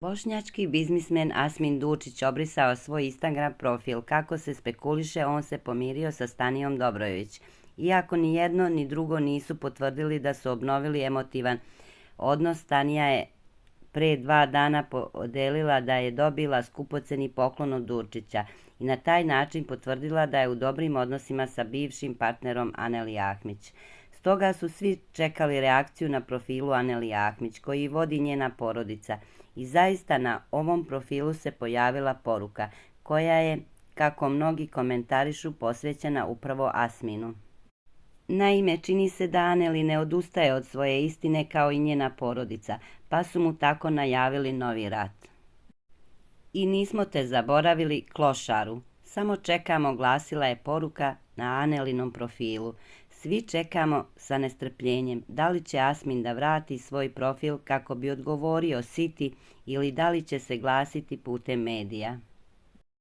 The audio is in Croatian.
Bošnjački biznismen Asmin Dučić obrisao svoj Instagram profil. Kako se spekuliše, on se pomirio sa Stanijom Dobrojević. Iako ni jedno ni drugo nisu potvrdili da su obnovili emotivan odnos, Stanija je pre 2 dana podelila da je dobila skupoceni poklon od Dučića i na taj način potvrdila da je u dobrim odnosima sa bivšim partnerom Aneli Ahmić. Stoga su svi čekali reakciju na profilu Aneli Ahmić, koji vodi njena porodica. I zaista na ovom profilu se pojavila poruka, koja je, kako mnogi komentarišu, posvećena upravo Asminu. Naime, čini se da Aneli ne odustaje od svoje istine kao i njena porodica, pa su mu tako najavili novi rat. I nismo te zaboravili, klošaru. Samo čekamo, glasila je poruka na Anelinom profilu. Svi čekamo sa nestrpljenjem da li će Asmin da vrati svoj profil kako bi odgovorio Siti ili da li će se glasiti putem medija.